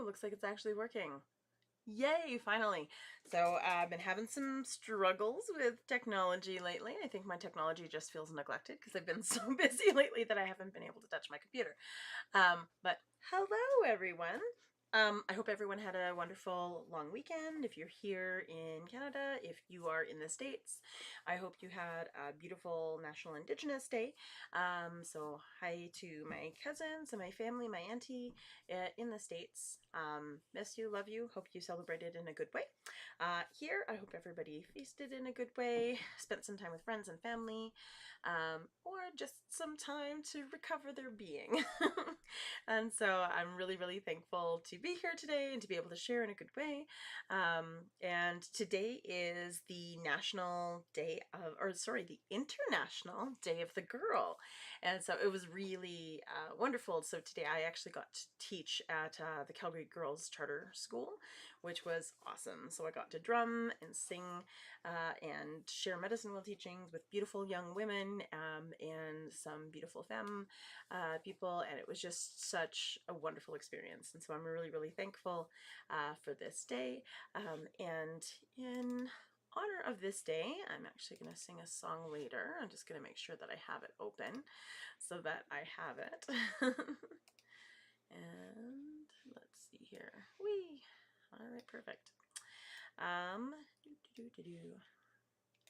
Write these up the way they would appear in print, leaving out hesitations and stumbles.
looks like it's actually working. Yay, finally. So I've been having some struggles with technology lately. I think my technology just feels neglected because I've been so busy lately that I haven't been able to touch my computer. But hello, everyone. I hope everyone had a wonderful long weekend. If you're here in Canada, if you are in the States, I hope you had a beautiful National Indigenous Day. So hi to my cousins and my family, my auntie in the States. Miss you, love you. Hope you celebrated in a good way. Here, I hope everybody feasted in a good way, spent some time with friends and family, or just some time to recover their being. And so I'm really, really thankful to be here today and to be able to share in a good way. And today is the National Day of, or sorry, the International Day of the Girl. And so it was really wonderful. So today I actually got to teach at the Calgary Girls Charter School, which was awesome. So I got to drum and sing and share medicine wheel teachings with beautiful young women and some beautiful femme people, and it was just such a wonderful experience. And so I'm really, really thankful for this day. And in honor of this day, I'm actually going to sing a song later. I'm just going to make sure that I have it open so that I have it. And let's see here. Whee! All right, perfect.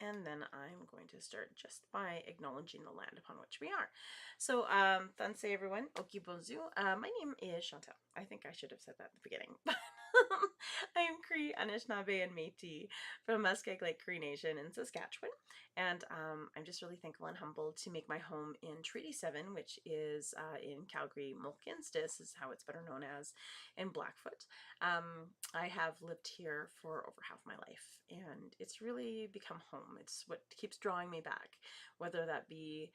And then I'm going to start just by acknowledging the land upon which we are. So, thanse everyone. Oki bonjour. My name is Chantal. I think I should have said that at the beginning. I am Cree, Anishinaabe, and Métis from Muskeg Lake Cree Nation in Saskatchewan. And I'm just really thankful and humbled to make my home in Treaty 7, which is in Calgary, Mulkinstis is how it's better known as, in Blackfoot. I have lived here for over half my life, and it's really become home. It's what keeps drawing me back, whether that be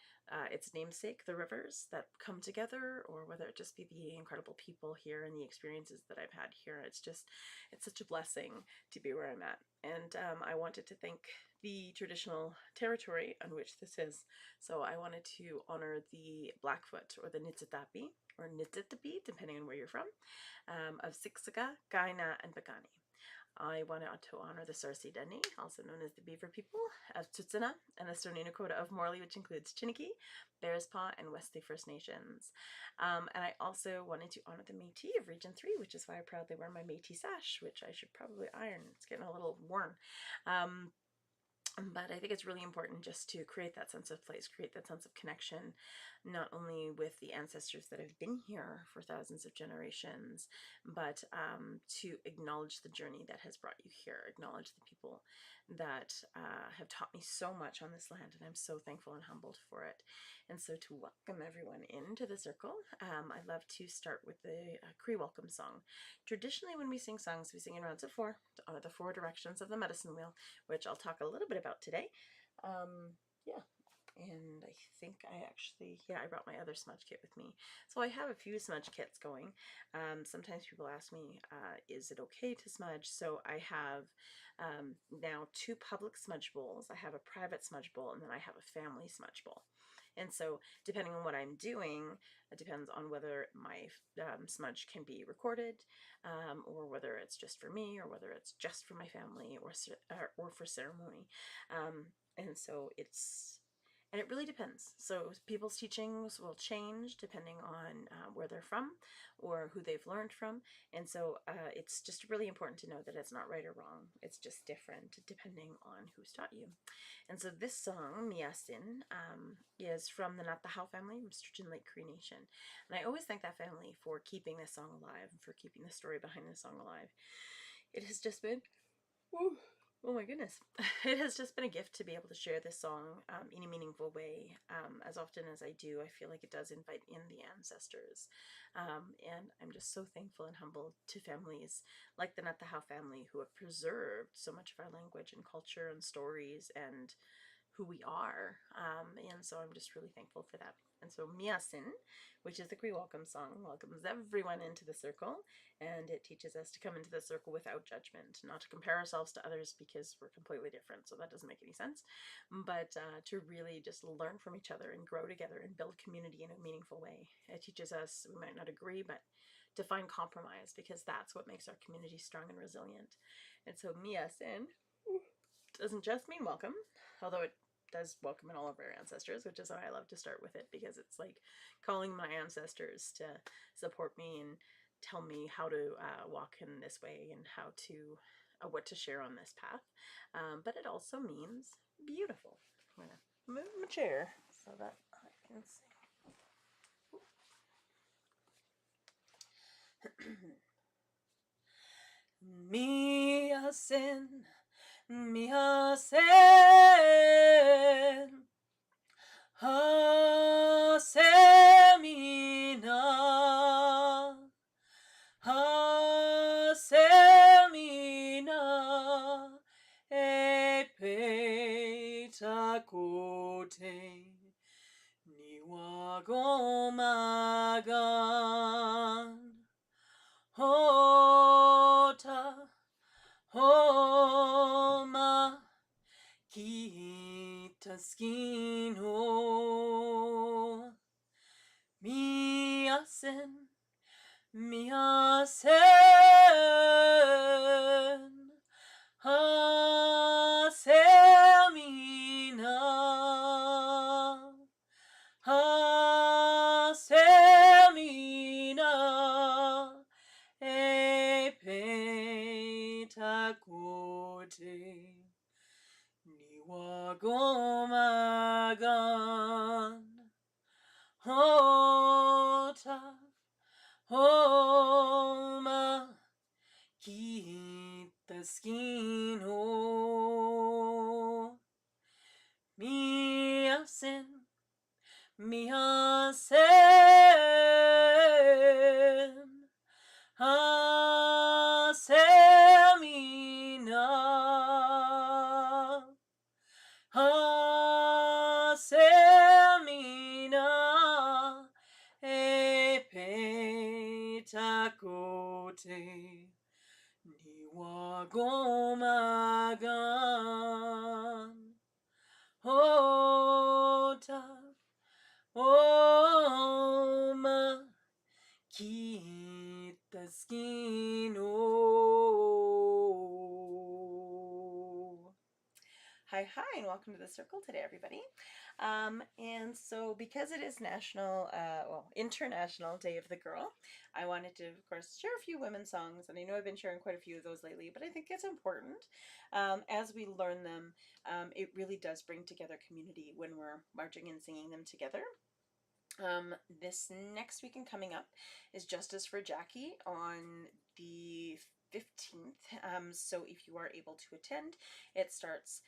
its namesake, the rivers that come together, or whether it just be the incredible people here and the experiences that I've had here. It's such a blessing to be where I'm at. And I wanted to thank the traditional territory on which this is. So I wanted to honor the Blackfoot, or the Niitsitapi, or Niitsitapi, depending on where you're from, of Siksika, Kainai, and Piikani. I wanted to honor the Sarsi Dene, also known as the Beaver people, of Tsuut'ina, and the Stoney Nakoda of Morley, which includes Chiniki, Bearspaw, and Wesley First Nations. And I also wanted to honor the Métis of Region 3, which is why I proudly wear my Métis sash, which I should probably iron. It's getting a little worn. But I think it's really important just to create that sense of place, create that sense of connection, not only with the ancestors that have been here for thousands of generations, but to acknowledge the journey that has brought you here, acknowledge the people that have taught me so much on this land, and I'm so thankful and humbled for it. And so to welcome everyone into the circle, I love to start with the Cree welcome song. Traditionally, when we sing songs, we sing in rounds of 4 to honor the 4 directions of the medicine wheel, which I'll talk a little bit about today. Yeah, and I think I brought my other smudge kit with me. So I have a few smudge kits going. Sometimes people ask me, is it okay to smudge? So I have now 2 public smudge bowls. I have a private smudge bowl, and then I have a family smudge bowl. And so depending on what I'm doing, it depends on whether my smudge can be recorded, or whether it's just for me, or whether it's just for my family, or for ceremony. And so it really depends. So people's teachings will change depending on where they're from or who they've learned from. And so it's just really important to know that it's not right or wrong. It's just different depending on who's taught you. And so this song, Miyasin, is from the Natahau family from Sturgeon Lake Cree Nation. And I always thank that family for keeping this song alive and for keeping the story behind this song alive. It has just been... Woo, oh my goodness. It has just been a gift to be able to share this song in a meaningful way. As often as I do, I feel like it does invite in the ancestors. And I'm just so thankful and humbled to families like the Natahau family who have preserved so much of our language and culture and stories and who we are. And so I'm just really thankful for that. And so Miyasin, which is the Cree welcome song, welcomes everyone into the circle, and it teaches us to come into the circle without judgment, not to compare ourselves to others because we're completely different, so that doesn't make any sense, but to really just learn from each other and grow together and build community in a meaningful way. It teaches us, we might not agree, but to find compromise, because that's what makes our community strong and resilient. And so Miasin doesn't just mean welcome, although it does welcome in all of our ancestors, which is why I love to start with it, because it's like calling my ancestors to support me and tell me how to walk in this way and how to what to share on this path. But it also means beautiful. I'm gonna move my chair so that I can see. Miasin, Miasin, Hasemina, Hasemina, Epetakote, Niwagomagan, Hota, Homa, Kitaskino, Miasen, Miasen, Hasemina, Hasemina, Epetakote, Niwagomagan, Hota, Homa, Kitaskino, Miasin, Miasin, Hasemina, Hasemina, Epetakote, Niwagomagan, Hota, Oma, Kitaskino. Hi, and welcome to the circle today, everybody. And so because it is International Day of the Girl, I wanted to, of course, share a few women's songs, and I know I've been sharing quite a few of those lately, but I think it's important as we learn them. It really does bring together community when we're marching and singing them together. This next weekend coming up is Justice for Jackie on the 15th. So if you are able to attend, it starts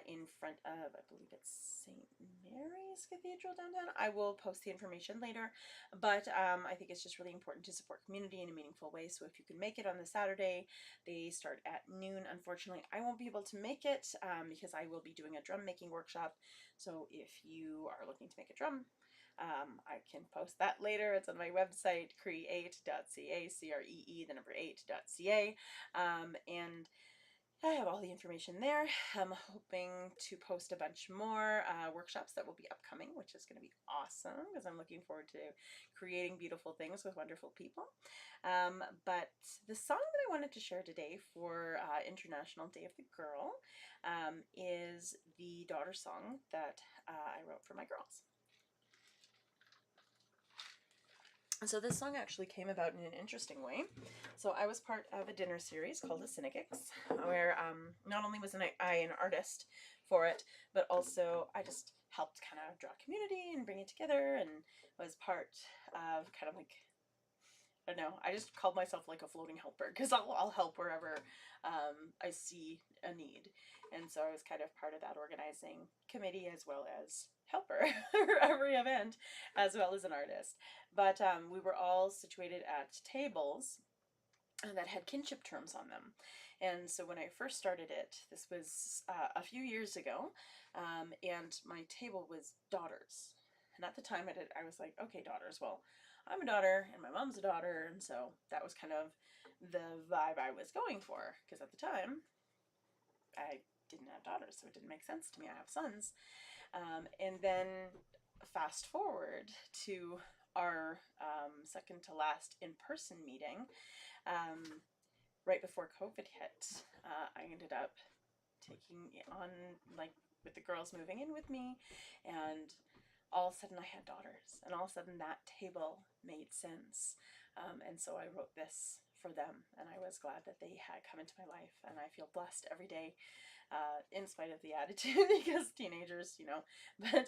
in front of, I believe it's St. Mary's Cathedral downtown. I will post the information later, but I think it's just really important to support community in a meaningful way. So if you can make it on the Saturday, they start at noon. Unfortunately, I won't be able to make it because I will be doing a drum making workshop. So if you are looking to make a drum, I can post that later. It's on my website, cree8.ca, CREE, the number 8.ca, and I have all the information there. I'm hoping to post a bunch more workshops that will be upcoming, which is going to be awesome because I'm looking forward to creating beautiful things with wonderful people. But the song that I wanted to share today for International Day of the Girl is the daughter song that I wrote for my girls. So this song actually came about in an interesting way. So I was part of a dinner series called the Syndicates, where not only was I an artist for it, but also I just helped kind of draw community and bring it together, and was part of kind of like, I don't know, I just called myself like a floating helper, because I'll help wherever I see a need. And so I was kind of part of that organizing committee as well as helper for every event, as well as an artist. But we were all situated at tables that had kinship terms on them. And so when I first started it, this was a few years ago, and my table was daughters. And at the time I was like, okay, daughters, well, I'm a daughter and my mom's a daughter, and so that was kind of the vibe I was going for, because at the time I didn't have daughters, so it didn't make sense to me. I have sons. And then fast forward to our second to last in-person meeting, right before COVID hit, I ended up taking on, like, with the girls moving in with me, and all of a sudden I had daughters, and all of a sudden that table made sense. And so I wrote this for them, and I was glad that they had come into my life, and I feel blessed every day, in spite of the attitude, because teenagers, you know, but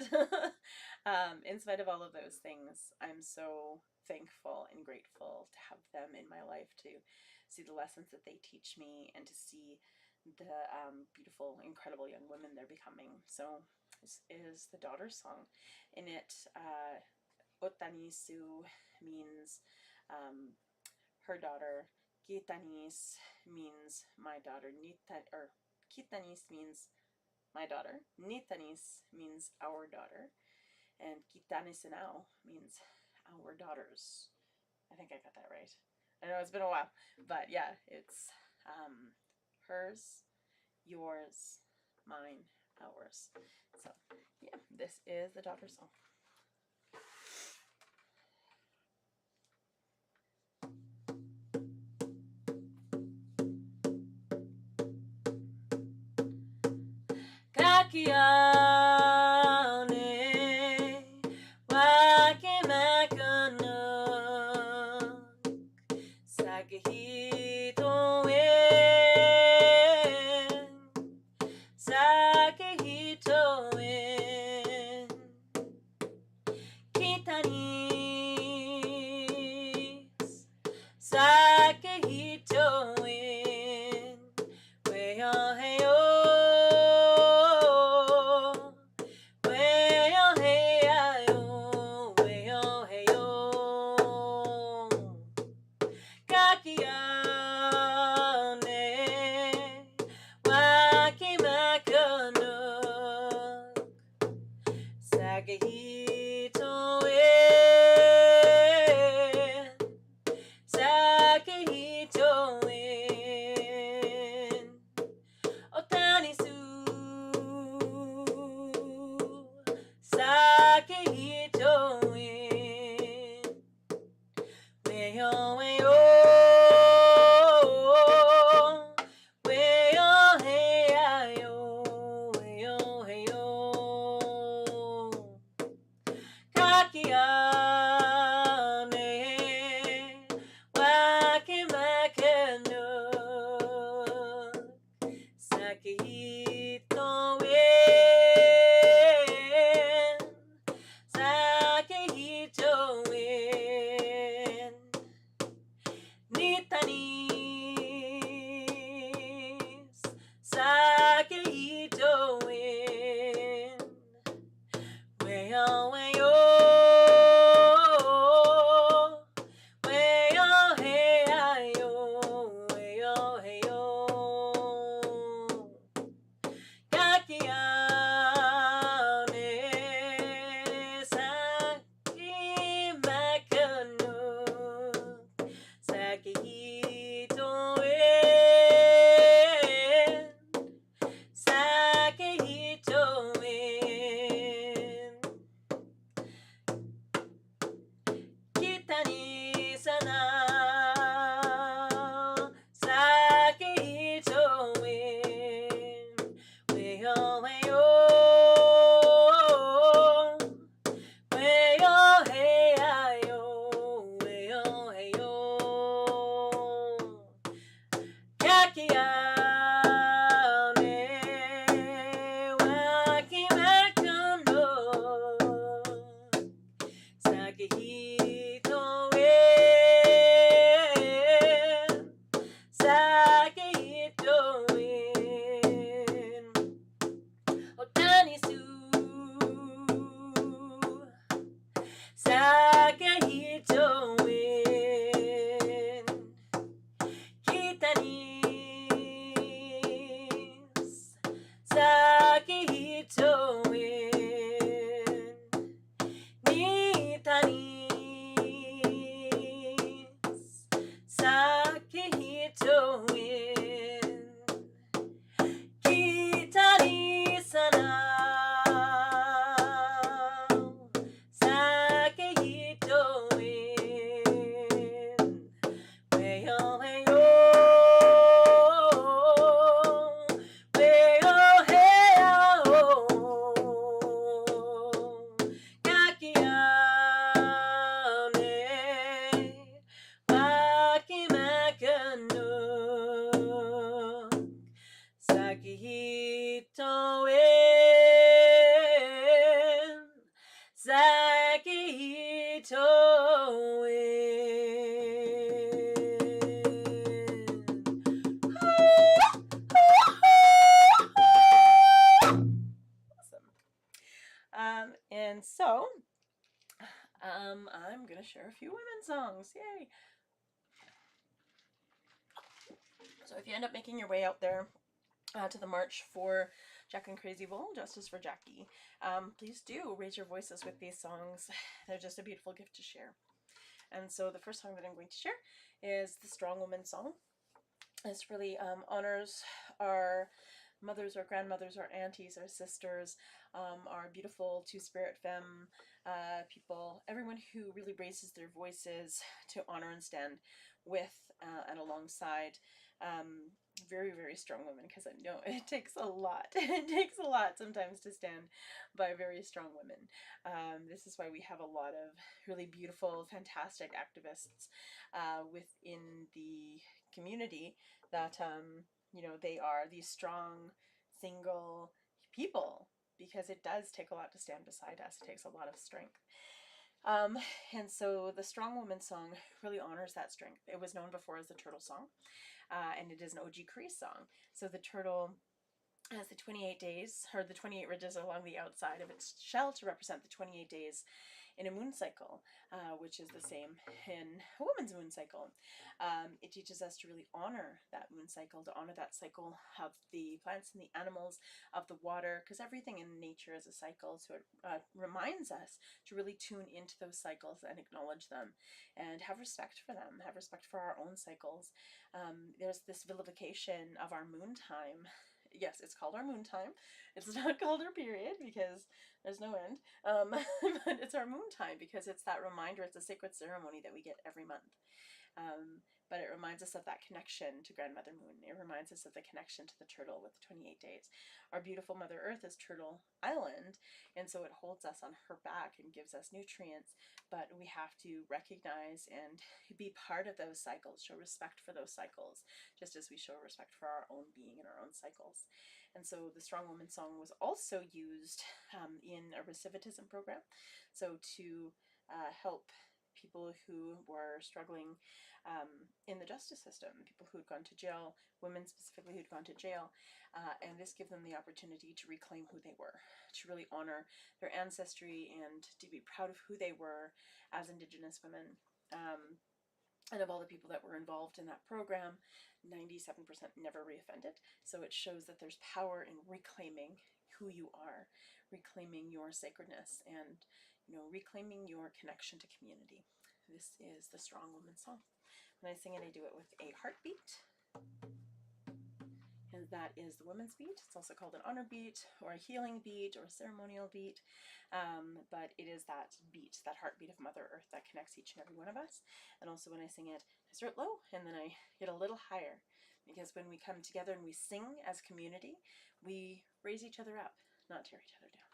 in spite of all of those things, I'm so thankful and grateful to have them in my life, to see the lessons that they teach me, and to see the beautiful, incredible young women they're becoming. So this is the Daughter Song. In it, Otanisu means her daughter, Kitanis means my daughter, Kitanis means my daughter, Nitanis means our daughter, and Kitanisinao means our daughters. I think I got that right. I know it's been a while, but yeah, it's hers, yours, mine, ours. So yeah, this is the Daughter Song. Kakiane wakimakano sakehitoen kitanis sakehitoen weyo heyo songs. Yay! So if you end up making your way out there to the march for Jack and Crazy Bull, Justice for Jackie, please do raise your voices with these songs. They're just a beautiful gift to share. And so the first song that I'm going to share is the Strong Woman Song. This really honors our mothers, our grandmothers, our aunties, our sisters, our beautiful two-spirit femme people, everyone who really raises their voices to honor and stand with and alongside very, very strong women, because I know it takes a lot. It takes a lot sometimes to stand by very strong women. This is why we have a lot of really beautiful, fantastic activists within the community that, you know, they are these strong, single people, because it does take a lot to stand beside us. It takes a lot of strength. And so the Strong Woman Song really honors that strength. It was known before as the Turtle Song, and it is an OG Cree song. So the turtle has the 28 days, or the 28 ridges along the outside of its shell to represent the 28 days in a moon cycle, which is the same in a woman's moon cycle. It teaches us to really honor that moon cycle, to honor that cycle of the plants and the animals, of the water, because everything in nature is a cycle. So it reminds us to really tune into those cycles and acknowledge them and have respect for them, have respect for our own cycles. There's this vilification of our moon time. Yes, it's called our moon time. It's not called our period because there's no end. But it's our moon time because it's that reminder. It's a sacred ceremony that we get every month. But it reminds us of that connection to Grandmother Moon. It reminds us of the connection to the turtle with the 28 days. Our beautiful Mother Earth is Turtle Island, and so it holds us on her back and gives us nutrients, but we have to recognize and be part of those cycles, show respect for those cycles, just as we show respect for our own being and our own cycles. And so the Strong Woman Song was also used in a recidivism program, so to help people who were struggling in the justice system, people who had gone to jail, women specifically who'd gone to jail, and this gave them the opportunity to reclaim who they were, to really honor their ancestry and to be proud of who they were as Indigenous women. And of all the people that were involved in that program, 97% never reoffended. So it shows that there's power in reclaiming who you are, reclaiming your sacredness, and, you know, reclaiming your connection to community. This is the Strong Woman Song. When I sing it, I do it with a heartbeat, and that is the women's beat. It's also called an honor beat, or a healing beat, or a ceremonial beat, but it is that beat, that heartbeat of Mother Earth that connects each and every one of us. And also when I sing it, I start low, and then I get a little higher, because when we come together and we sing as community, we raise each other up, not tear each other down.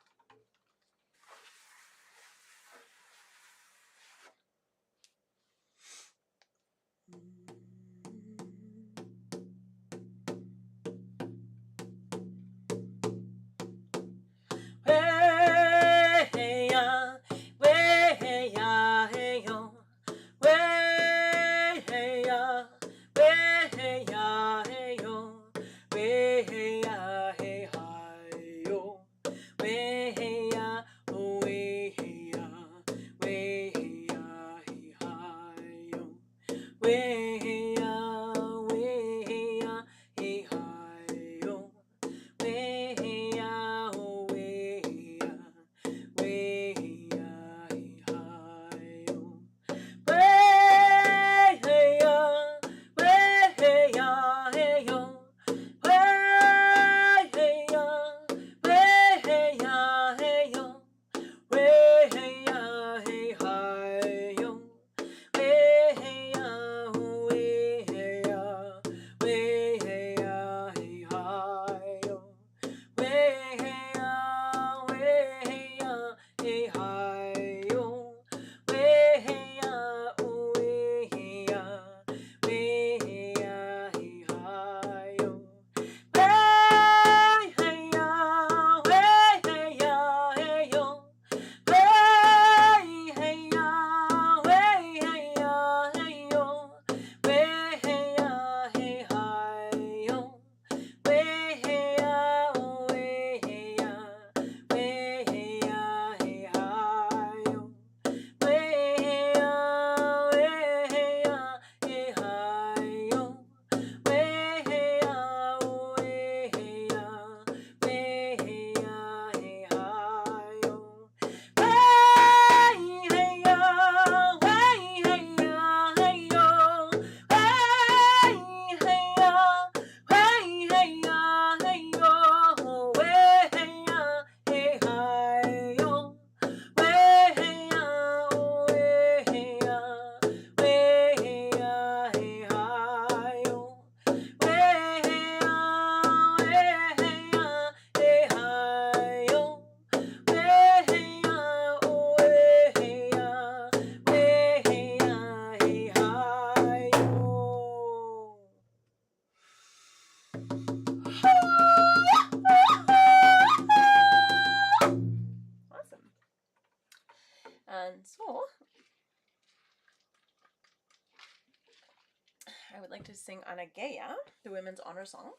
sing Anageya, the Women's Honor Song.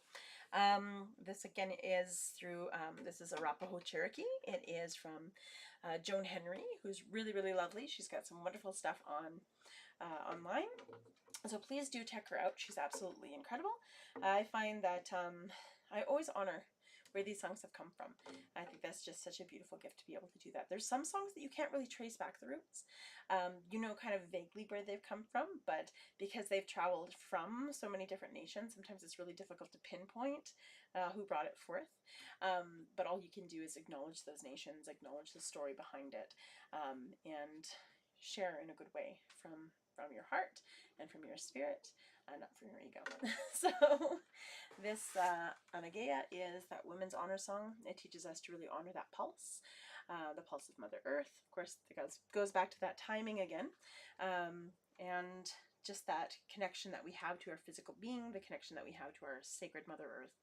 This again is through, this is Arapaho Cherokee. It is from Joan Henry, who's really, really lovely. She's got some wonderful stuff on online. So please do check her out. She's absolutely incredible. I find that I always honor where these songs have come from. I think that's just such a beautiful gift to be able to do that. There's some songs that you can't really trace back the roots. You know kind of vaguely where they've come from, but because they've traveled from so many different nations, sometimes it's really difficult to pinpoint who brought it forth. But all you can do is acknowledge those nations, acknowledge the story behind it, and share in a good way from your heart and from your spirit, and not from your ego. So this Anageya is that Women's Honor Song. It teaches us to really honor that pulse, the pulse of Mother Earth. Of course, it goes back to that timing again, and just that connection that we have to our physical being, the connection that we have to our sacred Mother Earth,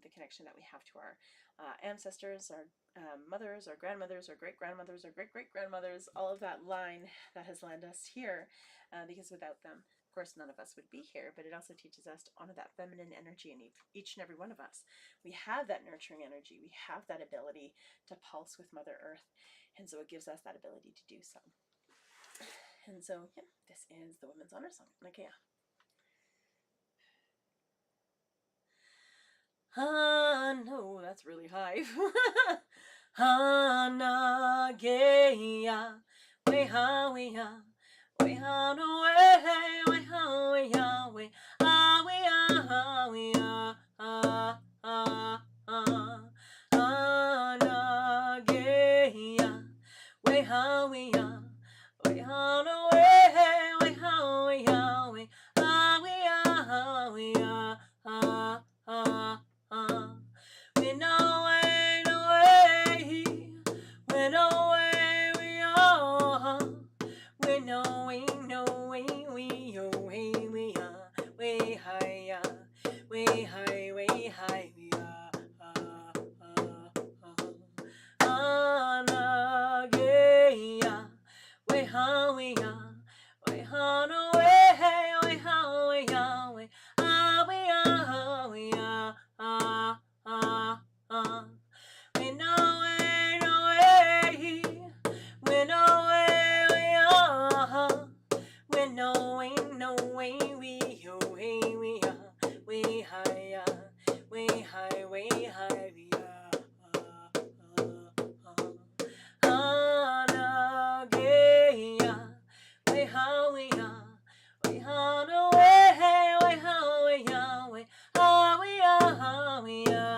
the connection that we have to our ancestors, our mothers, our grandmothers, our great-grandmothers, our great-great-grandmothers, all of that line that has led us here, because without them, of course, none of us would be here. But it also teaches us to honor that feminine energy in each and every one of us. We have that nurturing energy. We have that ability to pulse with Mother Earth, and so it gives us that ability to do so. And so, yeah, this is the Women's Honor Song, Anageya. No, that's really high. Anageya, weha weha, weha no way, weha weha we, weha weha, Anageya, weha weha, weha no way, weha weha we, weha weha, when away, when away we are, when away, no way we away we are, way higher, way high, way high we are. Anageya, way how we are, way how no way, way how we are, way we are, we are. When away, no way, when away we are, when away, no way we away we are, way higher, way high, way high we are. Anageya, way how we are, way how no way, way how we are, way we are, we are.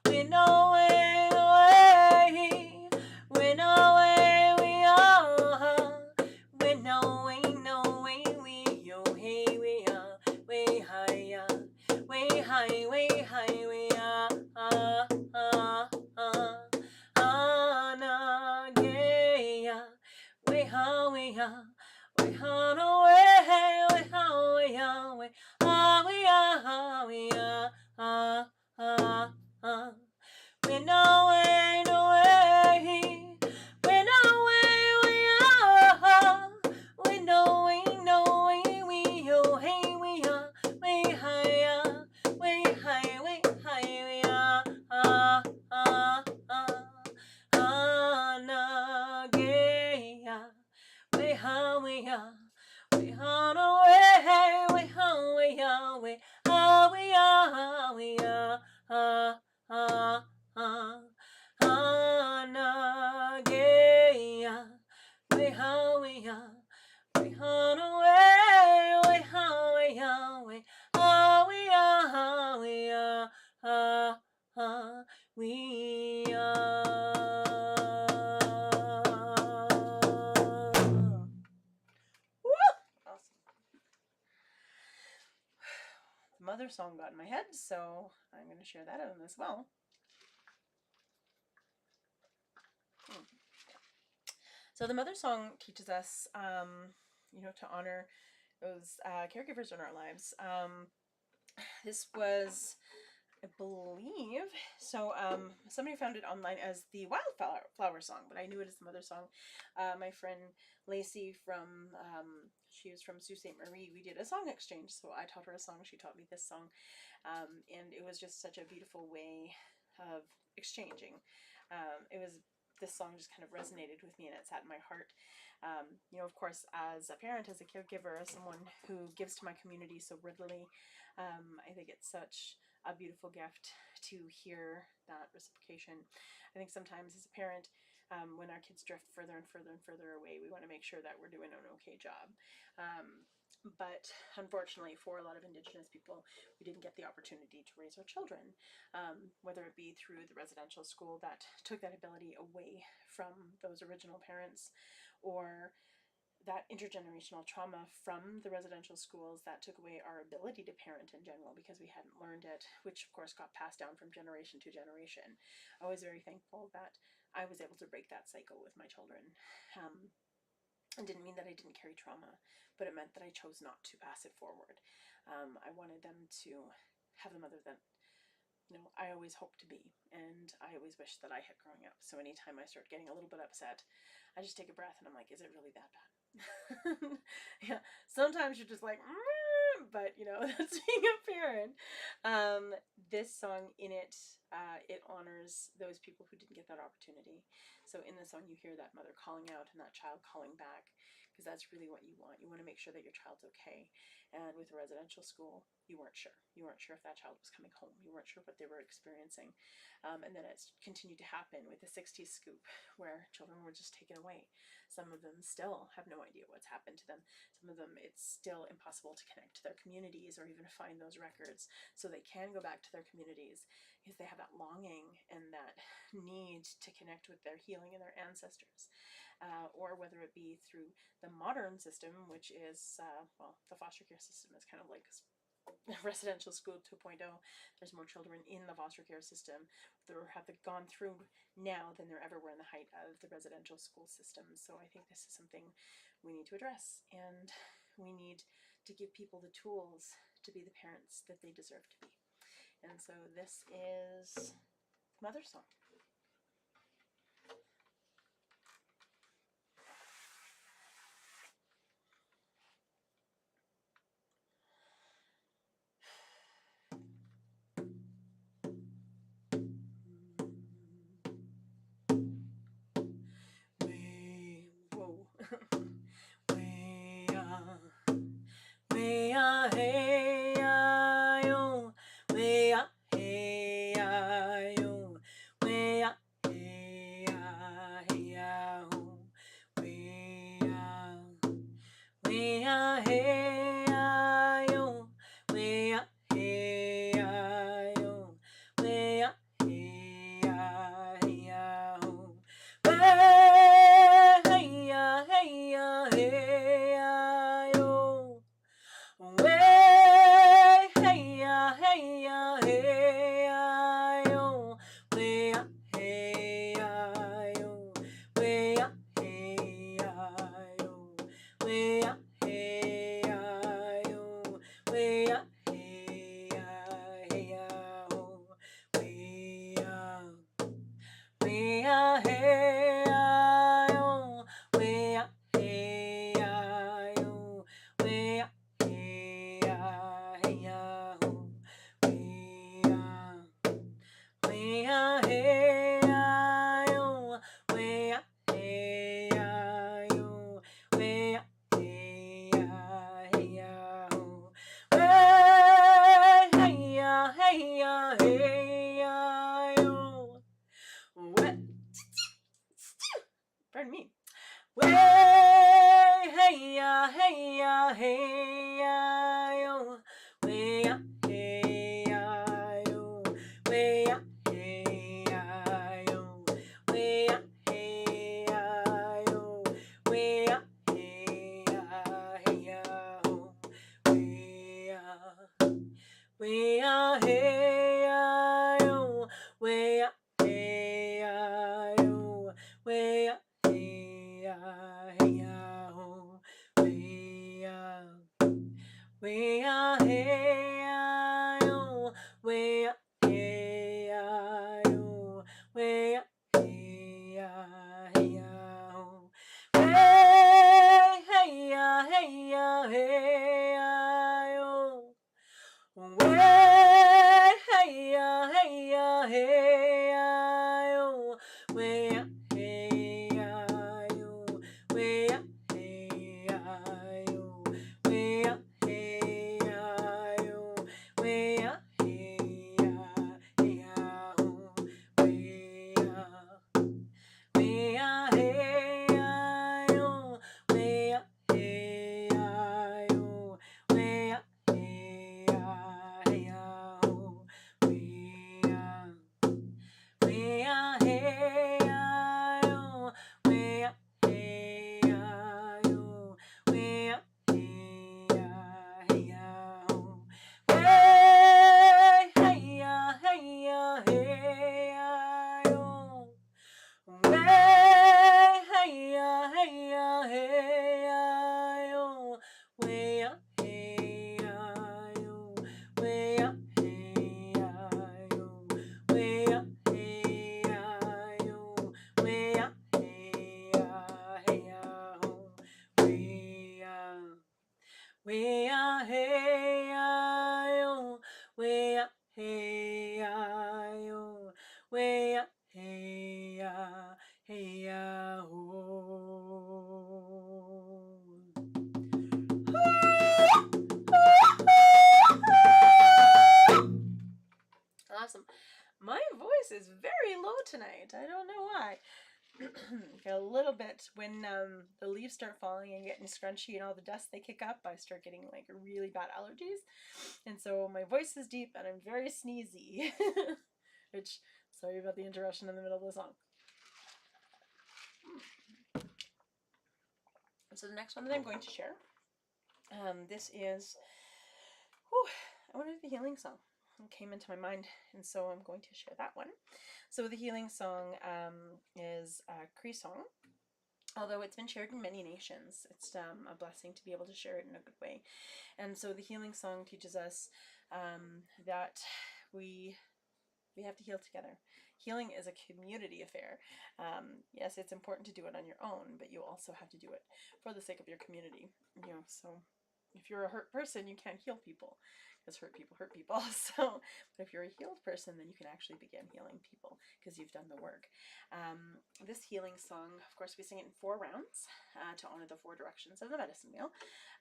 When away, away, when away we are, when away, no way we away we are, way higher, way high, way high we are. Anageya, way how we are, way how no way, way how we are, way we are, we are. When away, no way, when away we are, when away, no way we away we are, way higher, way high, way high we are. Anageya, way how we are, way how no way, way how we are, way we are, we are. Anageya, way how we are, way how no way, way how we are, way we are, we are, we are. Woo! Awesome. The Mother Song got in my head, so I'm going to share that out as well. So the Mother Song teaches us, you know, to honor those caregivers in our lives. This was I believe so. Somebody found it online as the Wildflower Song, but I knew it as the Mother Song. My friend Lacey from she was from Sault Ste. Marie. We did a song exchange, so I taught her a song, she taught me this song, and it was just such a beautiful way of exchanging. This song just kind of resonated with me, and it sat in my heart. You know, of course, as a parent, as a caregiver, as someone who gives to my community so readily, I think it's such a beautiful gift to hear that reciprocation. I think sometimes as a parent, when our kids drift further and further and further away, we want to make sure that we're doing an okay job. But unfortunately, for a lot of Indigenous people, we didn't get the opportunity to raise our children, whether it be through the residential school that took that ability away from those original parents, or that intergenerational trauma from the residential schools that took away our ability to parent in general because we hadn't learned it, which of course got passed down from generation to generation. I was very thankful that I was able to break that cycle with my children. It didn't mean that I didn't carry trauma, but it meant that I chose not to pass it forward. I wanted them to have the mother that, you know, I always hoped to be, and I always wished that I had growing up. So anytime I start getting a little bit upset, I just take a breath and I'm like, is it really that bad? Yeah, sometimes you're just like, but you know, that's being a parent. This song in it, it honors those people who didn't get that opportunity. So in the song, you hear that mother calling out and that child calling back, because that's really what you want. You want to make sure that your child's okay. And with a residential school, you weren't sure. You weren't sure if that child was coming home. You weren't sure what they were experiencing. And then it's continued to happen with the 60s scoop, where children were just taken away. Some of them still have no idea what's happened to them. Some of them, it's still impossible to connect to their communities or even find those records so they can go back to their communities, because they have that longing and that need to connect with their healing and their ancestors. Or whether it be through the modern system, which is, well, the foster care system is kind of like residential school 2.0. There's more children in the foster care system that have gone through now than there ever were in the height of the residential school system. So I think this is something we need to address, and we need to give people the tools to be the parents that they deserve to be. And so this is Mother Song. Pardon me. Way, hey ya, hey ya, hey ya, yo. Way ya, hey ya, yo. Way ya, hey ya, yo. Way ya, hey ya, yo. Way ya, hey ya, hey ya, yo. Way ya, way ya, hey ya, yo. Way ya, hey ya, yo. Way ya. We are here, we are hey, I-oh, way up, hey, I-oh, way up, hey, hey, Awesome. My voice is very low tonight. I don't know why. A little bit when the leaves start falling and getting scrunchy and all the dust they kick up, I start getting like really bad allergies, and so my voice is deep and I'm very sneezy. Which, sorry about the interruption in the middle of the song. So the next one that I'm going to share, this is, I wanted the healing song. It came into my mind, and so I'm going to share that one. So the healing song is a Cree song. Although it's been shared in many nations, it's a blessing to be able to share it in a good way. And so the healing song teaches us that we have to heal together. Healing is a community affair. Yes, it's important to do it on your own, but you also have to do it for the sake of your community. You know, so if you're a hurt person, you can't heal people, because hurt people hurt people. So, but if you're a healed person, then you can actually begin healing people because you've done the work. This healing song, of course, we sing it in 4 rounds to honor the 4 directions of the medicine wheel.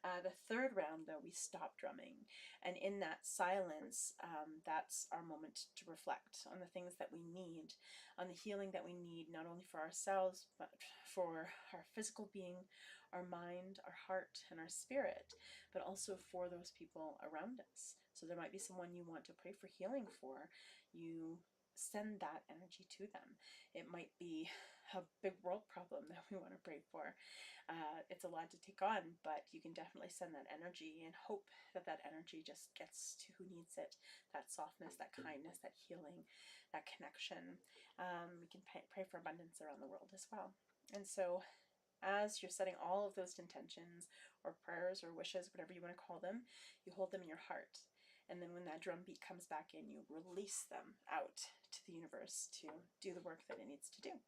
The 3rd round, though, we stop drumming, and in that silence, that's our moment to reflect on the things that we need, on the healing that we need, not only for ourselves, but for our physical being, our mind, our heart, and our spirit, but also for those people around us. So there might be someone you want to pray for healing for. You send that energy to them. It might be a big world problem that we want to pray for. It's a lot to take on, but you can definitely send that energy and hope that that energy just gets to who needs it. That softness, that kindness, that healing, that connection. We can pray for abundance around the world as well. And so as you're setting all of those intentions or prayers or wishes, whatever you want to call them, you hold them in your heart. And then when that drum beat comes back in, you release them out to the universe to do the work that it needs to do.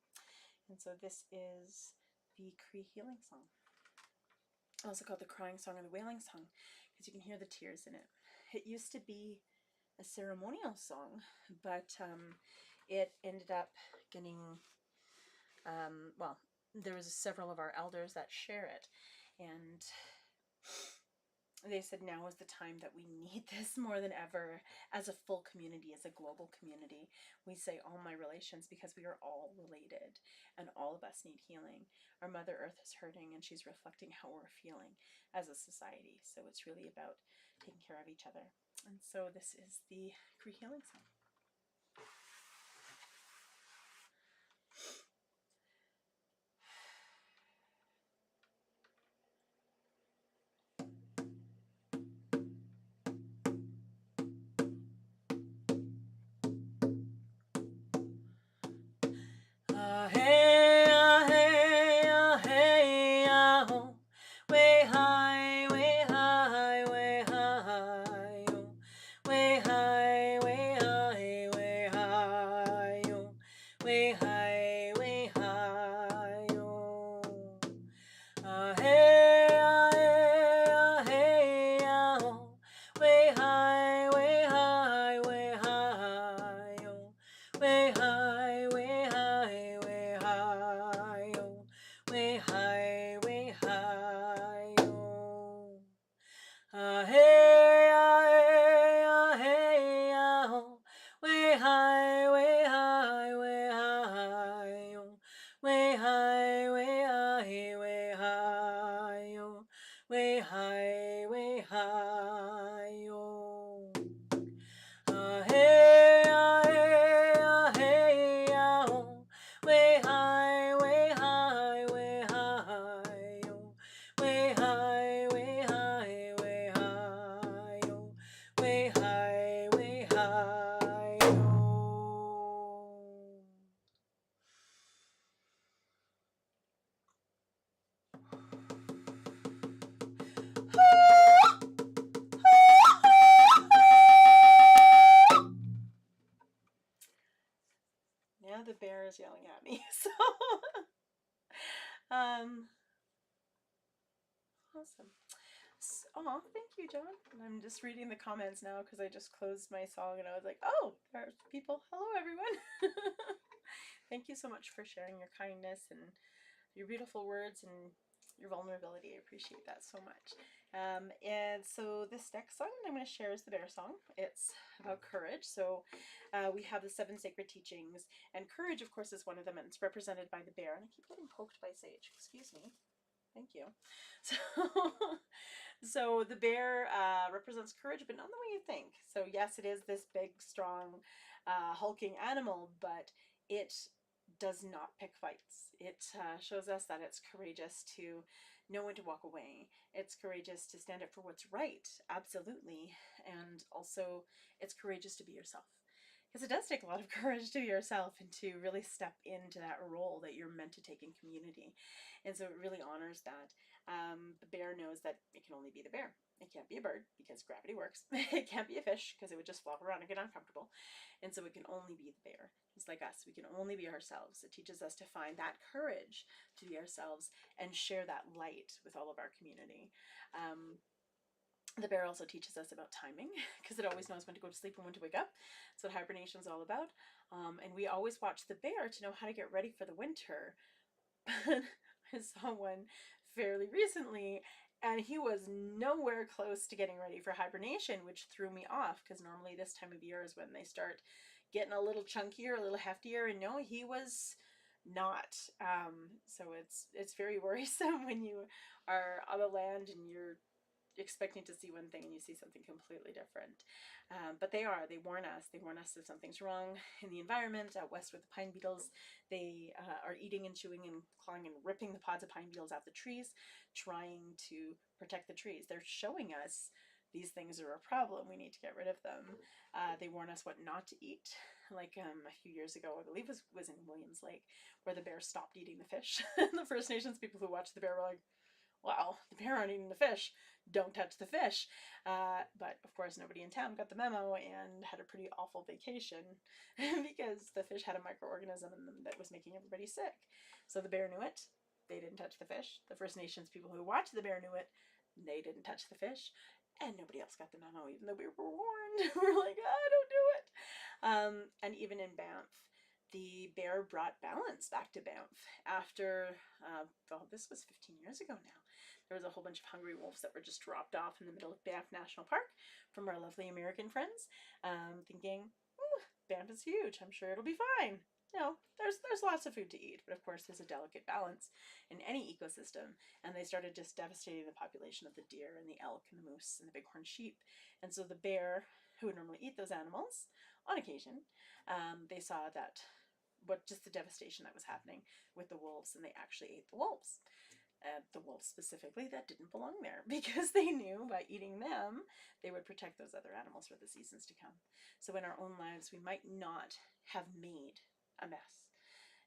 And so this is the Cree healing song, also called the crying song or the wailing song, because you can hear the tears in it. It used to be a ceremonial song, but it ended up getting, well, there was several of our elders that share it, and they said now is the time that we need this more than ever as a full community, as a global community. We say all my relations because we are all related and all of us need healing. Our Mother Earth is hurting and she's reflecting how we're feeling as a society. So it's really about taking care of each other. And so this is the Cree healing song. Hey, hey, hey, oh, way high, way high, way high, oh, way high, way high, Oh, thank you, John. And I'm just reading the comments now because I just closed my song and I was like, oh, there's people. Hello, everyone. Thank you so much for sharing your kindness and your beautiful words and your vulnerability. I appreciate that so much. And so this next song I'm going to share is the bear song. It's about courage. So we have the 7 sacred teachings, and courage, of course, is one of them, and it's represented by the bear. And I keep getting poked by Sage. Excuse me. Thank you. So the bear represents courage, but not the way you think. So yes, it is this big, strong, hulking animal, but it does not pick fights. It shows us that it's courageous to know when to walk away. It's courageous to stand up for what's right, absolutely. And also, it's courageous to be yourself. Because it does take a lot of courage to be yourself and to really step into that role that you're meant to take in community. And so it really honors that. The bear knows that it can only be the bear. It can't be a bird because gravity works. It can't be a fish because it would just flop around and get uncomfortable. And so it can only be the bear. Just like us, we can only be ourselves. It teaches us to find that courage to be ourselves and share that light with all of our community. The bear also teaches us about timing because it always knows when to go to sleep and when to wake up. That's what hibernation is all about. And we always watch the bear to know how to get ready for the winter. But I saw one fairly recently and he was nowhere close to getting ready for hibernation, which threw me off because normally this time of year is when they start getting a little chunkier, a little heftier, and no, he was not. So it's very worrisome when you are on the land and you're expecting to see one thing and you see something completely different. But they warn us if something's wrong in the environment. Out west with the pine beetles, they are eating and chewing and clawing and ripping the pods of pine beetles out the trees, trying to protect the trees. They're showing us these things are a problem. We need to get rid of them. They warn us what not to eat. Like a few years ago, I believe it was in Williams Lake, where the bear stopped eating the fish. The First Nations people who watched the bear were like, wow, the bear aren't eating the fish. Don't touch the fish. But of course, nobody in town got the memo and had a pretty awful vacation because the fish had a microorganism in them that was making everybody sick. So the bear knew it. They didn't touch the fish. The First Nations people who watched the bear knew it. They didn't touch the fish. And nobody else got the memo, even though we were warned. We're like, don't do it. And even in Banff, the bear brought balance back to Banff after, well, this was 15 years ago now. There was a whole bunch of hungry wolves that were just dropped off in the middle of Banff National Park from our lovely American friends, thinking, Banff is huge, I'm sure it'll be fine. There's lots of food to eat, but of course there's a delicate balance in any ecosystem, and they started just devastating the population of the deer and the elk and the moose and the bighorn sheep. And so the bear, who would normally eat those animals, on occasion, they saw that just the devastation that was happening with the wolves, and they actually ate the wolves. The wolves specifically that didn't belong there, because they knew by eating them they would protect those other animals for the seasons to come. So in our own lives we might not have made a mess,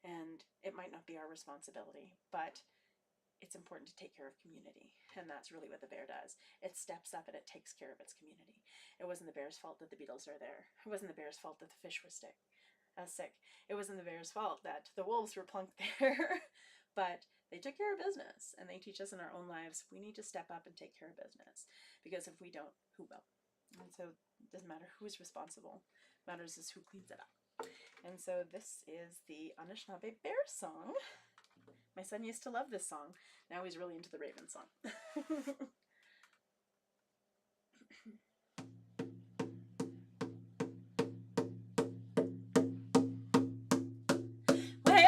and it might not be our responsibility, but it's important to take care of community, and that's really what the bear does. It steps up and it takes care of its community. It wasn't the bear's fault that the beetles are there. It wasn't the bear's fault that the fish were sick. It wasn't the bear's fault that the wolves were plunked there. But they took care of business, and they teach us in our own lives we need to step up and take care of business, because if we don't, who will? And so it doesn't matter who's responsible. What matters is who cleans it up. And so this is the Anishinaabe Bear Song. My son used to love this song. Now he's really into the Raven song. Hey,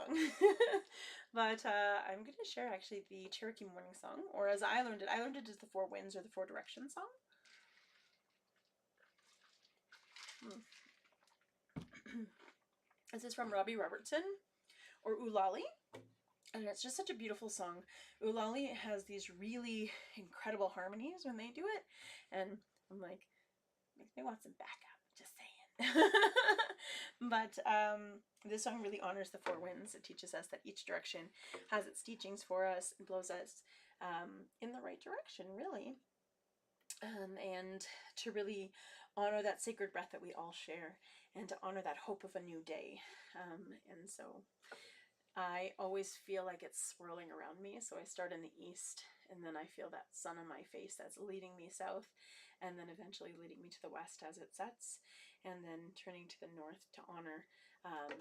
song. But I'm going to share actually the Cherokee morning song, or as I learned it as the Four Winds or the Four Directions song. This is from Robbie Robertson, or Ulali. And it's just such a beautiful song. Ulali has these really incredible harmonies when they do it. And I'm like, makes me want some backup, just saying. But this song really honors the four winds. It teaches us that each direction has its teachings for us and blows us in the right direction, really. And to really honor that sacred breath that we all share, and to honor that hope of a new day. And so I always feel like it's swirling around me. So I start in the east, and then I feel that sun on my face that's leading me south, and then eventually leading me to the west as it sets, and then turning to the north to honor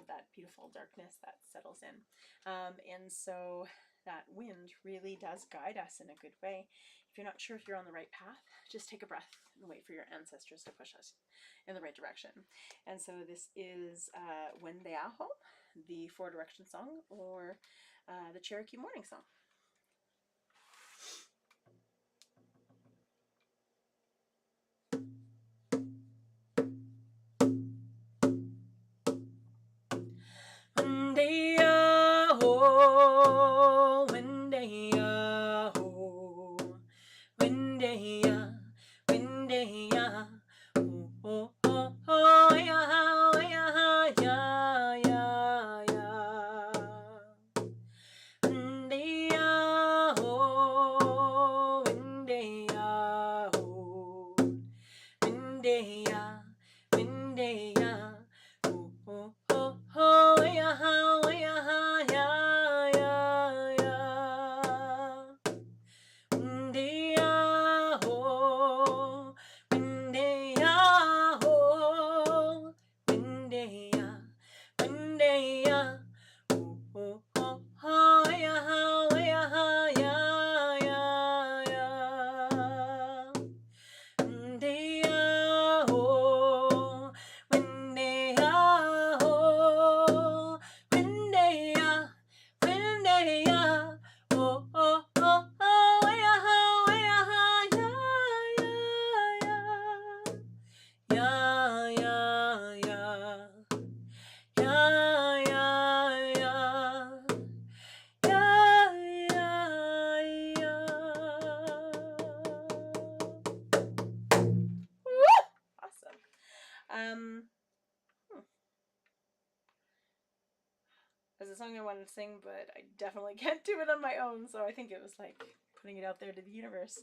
that beautiful darkness that settles in. And so that wind really does guide us in a good way. If you're not sure if you're on the right path, just take a breath and wait for your ancestors to push us in the right direction. And so this is Wendeaho, the Four Direction song, or the Cherokee morning song. Wendeaho, Wendeaho, Wendea, Wendea, oh, oh, oh, yeah, yeah, yeah, yeah, yeah. Wendeaho, Wendeaho, Wendea, Wendea, oh, oh, oh, oh, yeah, yeah, yeah, yeah, yeah. Wendeaho, Wendeaho, Wendea, Wendea, oh, oh, oh, oh, yeah, yeah, yeah, yeah, yeah. Wendeaho, Wendeaho, Wendea, Wendea, oh, oh, oh, oh, yeah, yeah, yeah, yeah, yeah, yeah, yeah, yeah, yeah. Yeah, yeah, yeah. Woo! Awesome. There's a song I wanted to sing, but I definitely can't do it on my own, so I think it was like putting it out there to the universe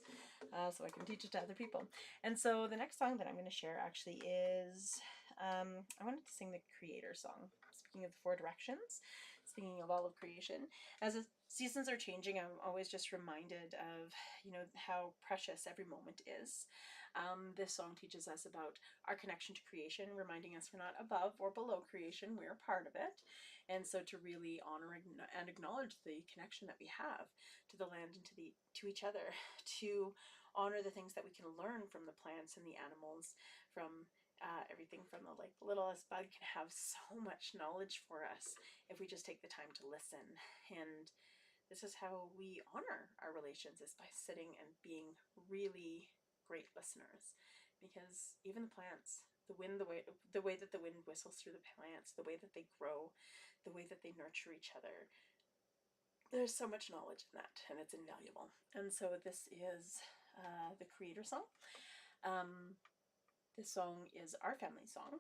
so I can teach it to other people. And so the next song that I'm going to share actually is, I wanted to sing the Creator song. Speaking of the Four Directions, speaking of all of creation, as the seasons are changing, I'm always just reminded of, how precious every moment is. This song teaches us about our connection to creation, reminding us we're not above or below creation, we're a part of it. And so to really honor and acknowledge the connection that we have to the land and to each other, to honor the things that we can learn from the plants and the animals, from everything from the littlest bug can have so much knowledge for us if we just take the time to listen. And this is how we honor our relations, is by sitting and being really great listeners, because even the plants, the wind, the way that the wind whistles through the plants, the way that they grow, the way that they nurture each other, there's so much knowledge in that, and it's invaluable. And so this is the Creator song. This song is our family song,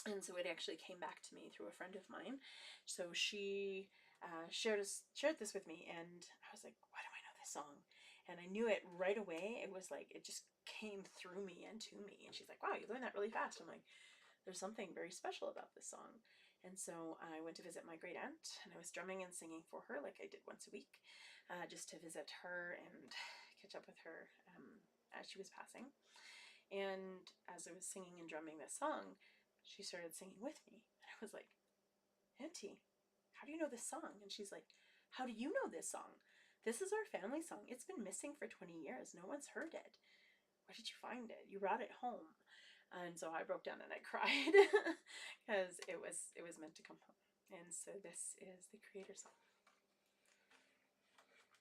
and so it actually came back to me through a friend of mine. So she shared this with me, and I was like, why do I know this song? And I knew it right away. It was like, it just came through me and to me. And she's like, wow, you learned that really fast. I'm like, there's something very special about this song. And so I went to visit my great aunt, and I was drumming and singing for her like I did once a week, just to visit her and catch up with her as she was passing. And as I was singing and drumming this song, she started singing with me. And I was like, Auntie, how do you know this song? And she's like, how do you know this song? This is our family song. It's been missing for 20 years. No one's heard it. Where did you find it? You brought it home. And so I broke down and I cried because it was meant to come home. And so this is the Creator Song.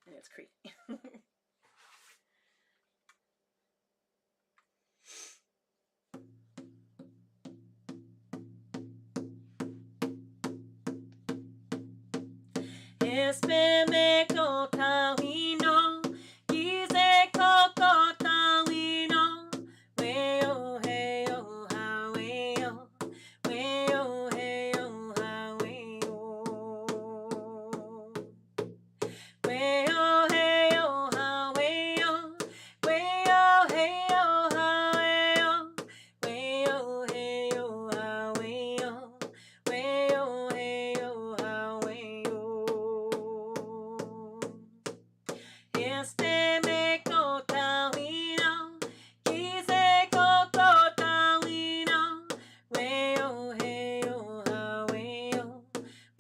And it's Cree. Espeme kokawino, gize kokotawino, weo heo haweo, weo heo haweo, weo heo haweo, weo heo haweo, weo heo haweo, weo heo haweo. Este me cotawino, quise cotawino, weo heo haweo,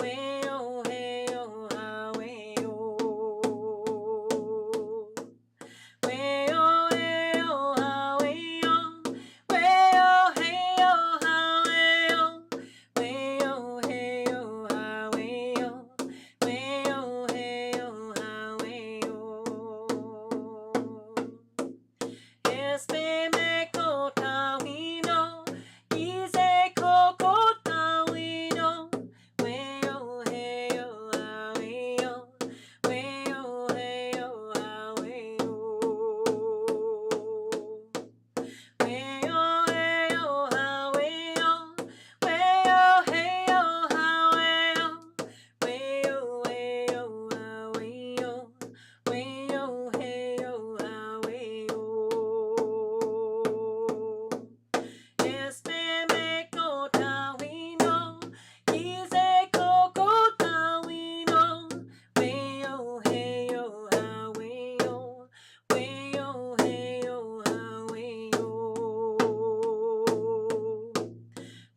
weo heo haweo, weo heo haweo, weo heo haweo, weo heo haweo, weo heo haweo. Este me cotawino, quise cocotawino, weo heo haweo, weo heo haweo, weo heo haweo, weo heo haweo, weo heo haweo, weo heo haweo. Este me cotawino, quise cocotawino, weo heo haweo, weo heo haweo,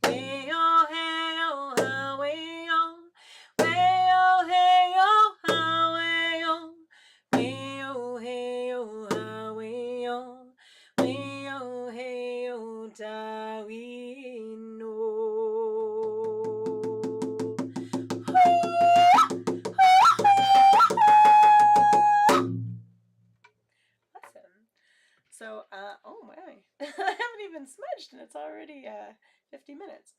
weo heo haweo, weo heo haweo, weo heo haweo, weo heo tawino. Awesome. So, oh my, I haven't even smudged and it's already 50 minutes.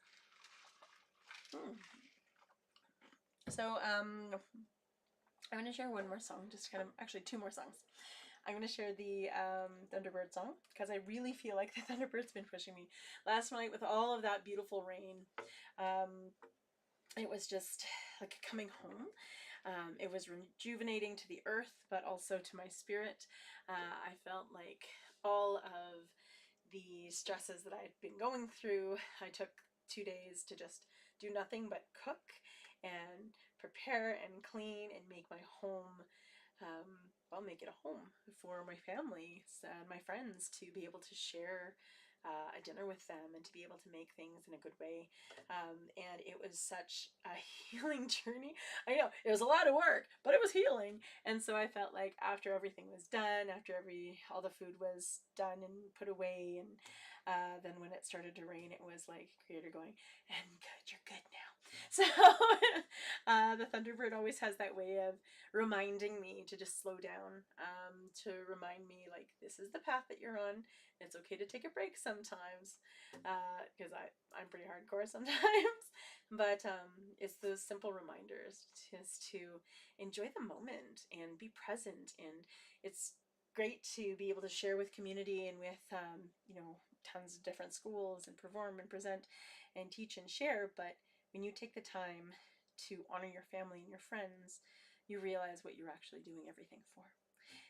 So, I'm going to share one more song, just kind of, actually two more songs. I'm going to share the Thunderbird Song, because I really feel like the Thunderbird's been pushing me. Last night with all of that beautiful rain, it was just like coming home. It was rejuvenating to the earth, but also to my spirit. I felt like all of the stresses that I had been going through, I took 2 days to just do nothing but cook and prepare and clean and make my home, well, make it a home for my family and my friends to be able to share a dinner with them and to be able to make things in a good way. And it was such a healing journey. I know it was a lot of work, but it was healing. And so I felt like after everything was done, after all the food was done and put away, and then when it started to rain, it was like Creator going, and good, you're good now. So the Thunderbird always has that way of reminding me to just slow down, to remind me like this is the path that you're on. It's okay to take a break sometimes, because I'm pretty hardcore sometimes, but it's those simple reminders just to enjoy the moment and be present. And it's great to be able to share with community and with tons of different schools and perform and present and teach and share, but when you take the time to honor your family and your friends, you realize what you're actually doing everything for.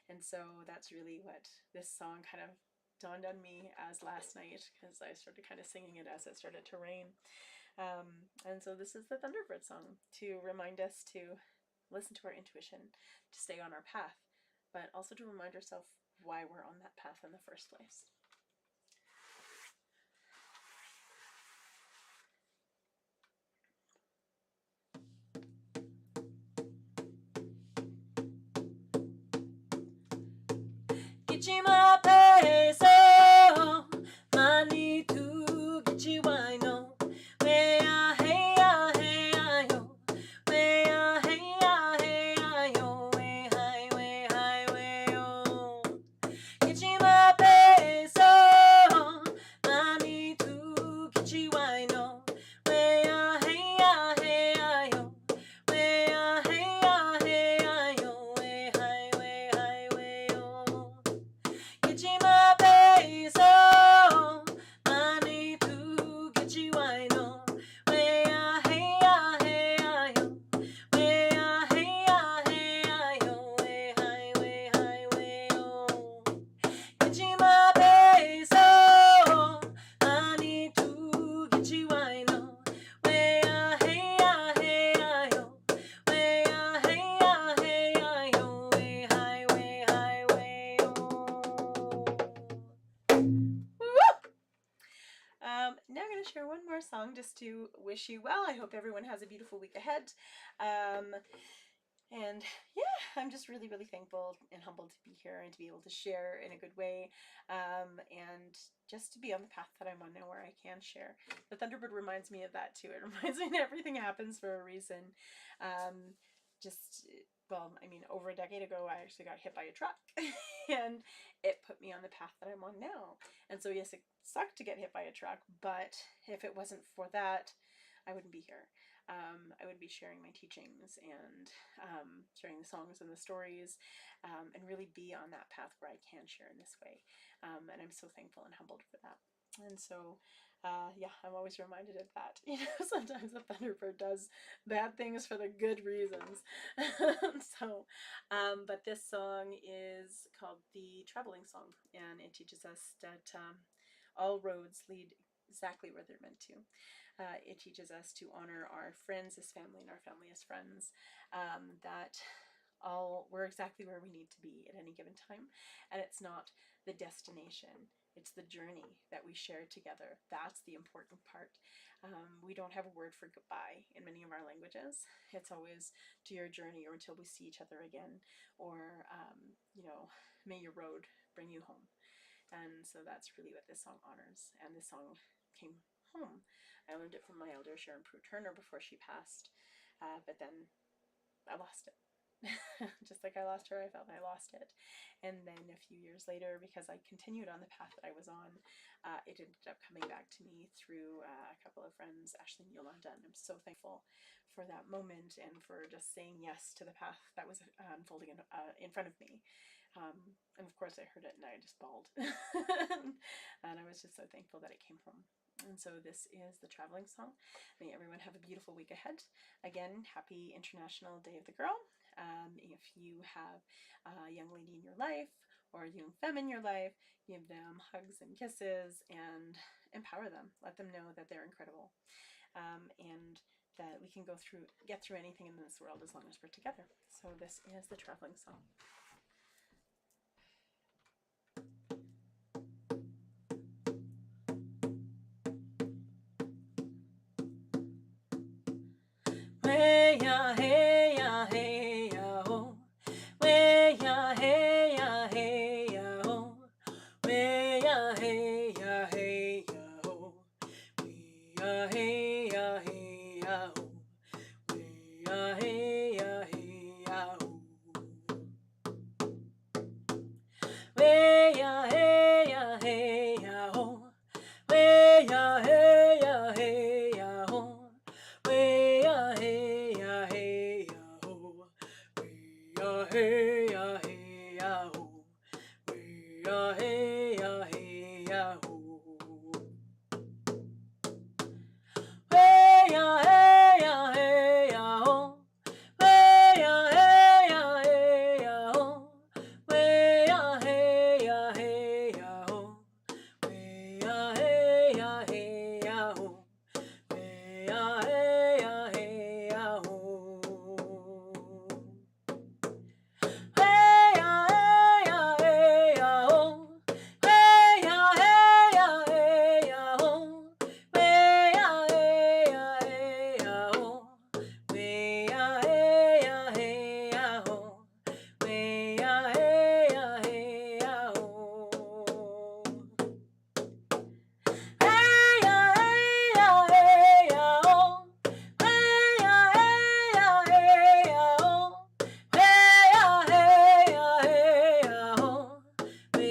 And so that's really what this song kind of dawned on me as last night, because I started kind of singing it as it started to rain. And so this is the Thunderbird Song to remind us to listen to our intuition, to stay on our path, but also to remind ourselves why we're on that path in the first place. Gichima peso, mani tu gichiwai no, wea heya heya yo, Now I'm going to share one more song just to wish you well. I hope everyone has a beautiful week ahead. And yeah, I'm just really, really thankful and humbled to be here and to be able to share in a good way, and just to be on the path that I'm on now where I can share. The Thunderbird reminds me of that too. It reminds me that everything happens for a reason. Well, I mean, over a decade ago, I actually got hit by a truck and it put me on the path that I'm on now. And so, yes, it sucked to get hit by a truck, but if it wasn't for that, I wouldn't be here. I would be sharing my teachings and sharing the songs and the stories, and really be on that path where I can share in this way. And I'm so thankful and humbled for that. And so, yeah, I'm always reminded of that. You know, sometimes the Thunderbird does bad things for the good reasons. But this song is called the Traveling Song, and it teaches us that all roads lead exactly where they're meant to. It teaches us to honor our friends as family and our family as friends, that we're exactly where we need to be at any given time, and it's not the destination, it's the journey that we share together. That's the important part. We don't have a word for goodbye in many of our languages. It's always to your journey, or until we see each other again, or may your road bring you home. And so that's really what this song honors. And this song came home. I learned it from my elder, Sharon Prue Turner, before she passed. But then I lost it. Just like I lost her, I felt I lost it. And then a few years later, because I continued on the path that I was on, it ended up coming back to me through a couple of friends, Ashley and Yolanda. And I'm so thankful for that moment and for just saying yes to the path that was unfolding in front of me. And of course I heard it and I just bawled. And I was just so thankful that it came home. And so this is the Traveling Song. May everyone have a beautiful week ahead. Again, happy International Day of the Girl. If you have a young lady in your life or a young femme in your life, give them hugs and kisses and empower them. Let them know that they're incredible, and that we can get through anything in this world as long as we're together. So this is the Traveling Song. Way ya hey ya hey ya ho, way ya hey ya hey ya ho, way ya hey ya hey ya ho, way ya hey ya hey ya ho, way ya hey ya hey ya ho, way ya hey ya hey ya ho, way ya hey ya hey ya ho. Way ya hey ya hey ya ho, way ya hey ya hey ya ho, way ya hey ya hey ya ho, way ya hey ya hey ya ho, way ya hey ya hey ya ho, way ya hey ya hey ya ho,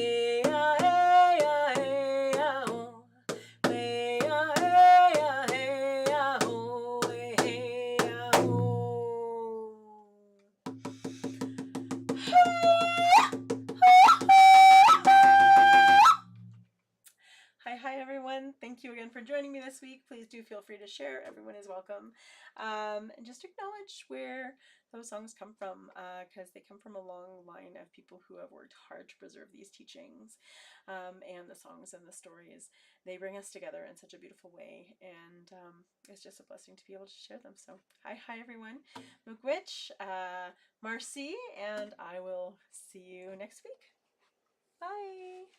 way ya hey ya hey ya ho. Hi everyone. Thank you again for joining me this week. Please do feel free to share. Everyone is welcome. And just acknowledge where those songs come from, because they come from a long line of people who have worked hard to preserve these teachings, and the songs and the stories. They bring us together in such a beautiful way, and it's just a blessing to be able to share them. So hi everyone. Miigwech, Marcy, and I will see you next week. Bye.